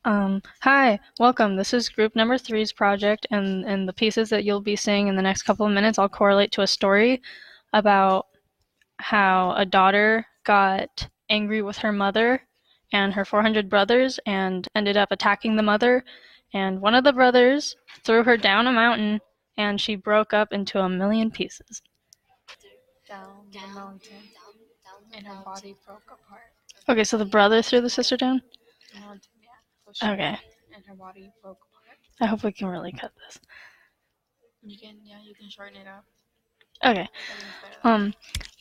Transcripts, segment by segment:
Hi, welcome. This is group number three's project, and the pieces that you'll be seeing in the next couple of minutes all correlate to a story about how a daughter got angry with her mother and her 400 brothers and ended up attacking the mother. And one of the brothers threw her down a mountain and she broke up into a million pieces. Down the mountain, and her body broke apart. Okay, so the brother threw the sister down? The mountain, yeah. So she Okay, and her body broke apart. I hope we can really cut this. You can shorten it up. Okay. I think it's better.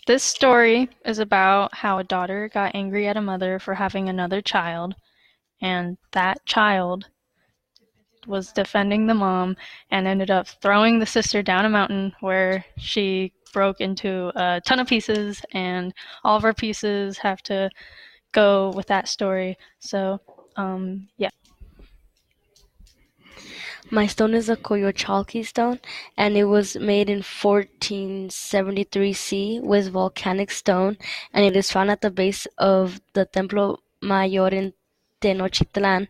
This story is about how a daughter got angry at a mother for having another child, and that child was defending the mom and ended up throwing the sister down a mountain where she broke into a ton of pieces, and all of our pieces have to go with that story. So, yeah. My stone is a Coyolxauhqui stone, and it was made in 1473 C with volcanic stone, and it is found at the base of the Templo Mayor in Tenochtitlan.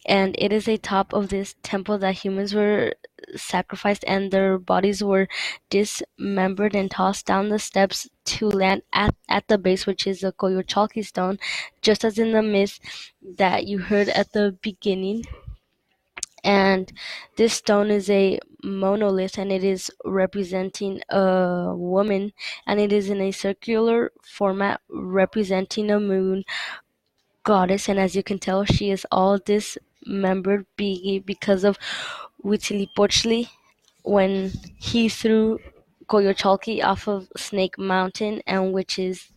And it is a top of this temple that humans were sacrificed and their bodies were dismembered and tossed down the steps to land at the base, which is the Coyolxauhqui stone, just as in the myth that you heard at the beginning. And this stone is a monolith, and it is representing a woman, and it is in a circular format representing a moon goddess. And as you can tell, she is all dismembered because of Huitzilopochtli when he threw Coyolxauhqui off of Snake Mountain, and which is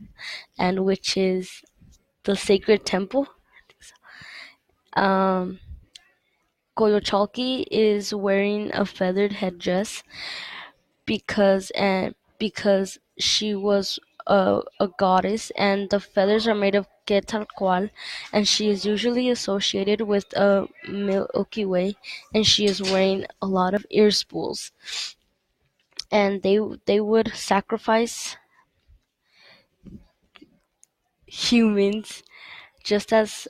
the sacred temple. um Coyolxauhqui is wearing a feathered headdress because she was a goddess, and the feathers are made of quetzalcoatl, and she is usually associated with a Milky Way, and she is wearing a lot of ear spools, and they would sacrifice humans just as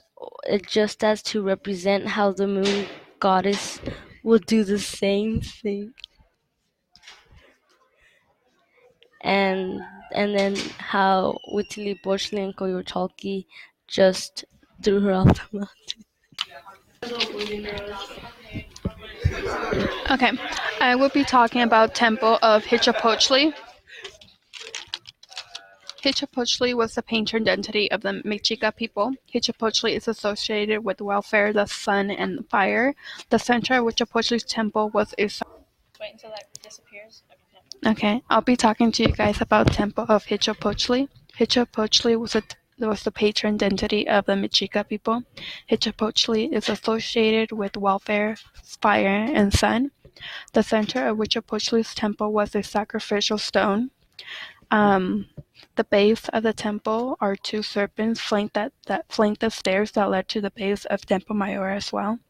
just as to represent how the moon goddess would do the same thing. and and then how Huitzilopochtli and Coyolxauhqui just threw her off the mountain. Okay, I will be talking about Temple of Huitzilopochtli. Huitzilopochtli was the patron deity of the Mexica people. Huitzilopochtli is associated with welfare, the sun, and fire. The center of Huitzilopochtli's temple was a. Wait until that disappears. Okay, I'll be talking to you guys about Temple of Huitzilopochtli. Huitzilopochtli was the patron deity of the Mexica people. Huitzilopochtli is associated with welfare, fire, and sun. The center of Huitzilopochtli's temple was a sacrificial stone. The base of the temple are two serpents that flank the stairs that led to the base of Temple Mayor as well.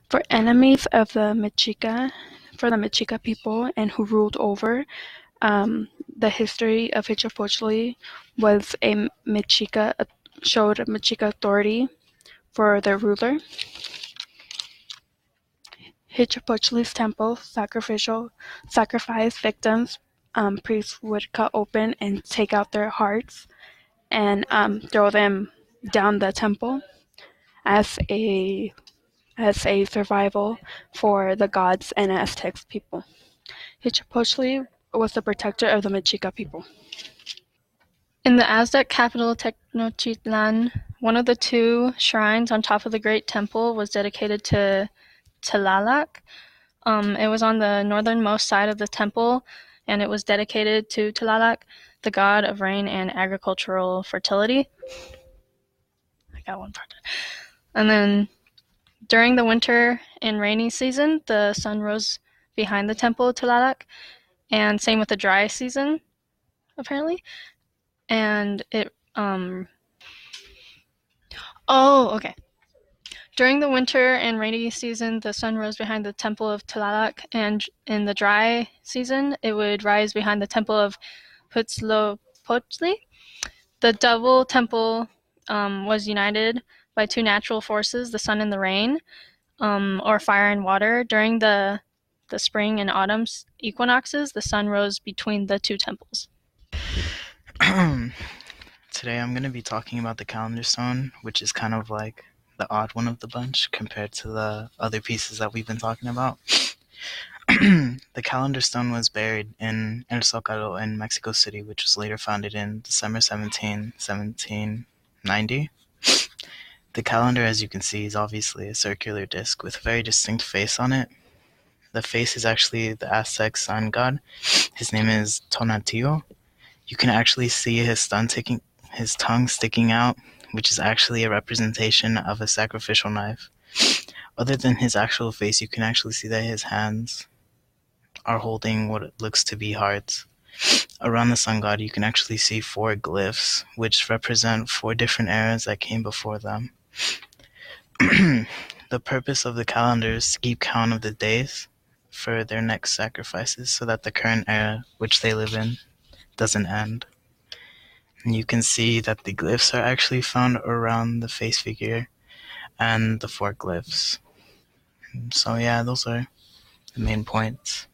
For enemies of the Mexica people and who ruled over, the history of Huitzilopochtli was showed Mexica authority for their ruler. Huitzilopochtli's temple sacrifice victims. Priests would cut open and take out their hearts and throw them down the temple as a survival for the gods and Aztecs people. Huitzilopochtli was the protector of the Mexica people. In the Aztec capital Tenochtitlan, one of the two shrines on top of the Great Temple was dedicated to Tlaloc. It was on the northernmost side of the temple, and it was dedicated to Tlaloc, the god of rain and agricultural fertility. I got one part. And then during the winter and rainy season, the sun rose behind the temple of Tlaloc, and same with the dry season, apparently. And it okay. During the winter and rainy season, the sun rose behind the temple of Tlaloc, and in the dry season, it would rise behind the temple of Huitzilopochtli. The double temple was united by two natural forces, the sun and the rain, or fire and water. During the spring and autumn equinoxes, the sun rose between the two temples. Today I'm going to be talking about the calendar stone, which is kind of like the odd one of the bunch compared to the other pieces that we've been talking about. The calendar stone was buried in El Zócalo in Mexico City, which was later founded in December 17, 1790. The calendar, as you can see, is obviously a circular disc with a very distinct face on it. The face is actually the Aztec sun god. His name is Tonatiuh. You can actually see his tongue sticking out, which is actually a representation of a sacrificial knife. Other than his actual face, you can actually see that his hands are holding what looks to be hearts. Around the sun god, you can actually see 4 glyphs, which represent 4 different eras that came before them. The purpose of the calendar is to keep count of the days for their next sacrifices so that the current era which they live in doesn't end. And you can see that the glyphs are actually found around the face figure and the 4 glyphs. So yeah, those are the main points.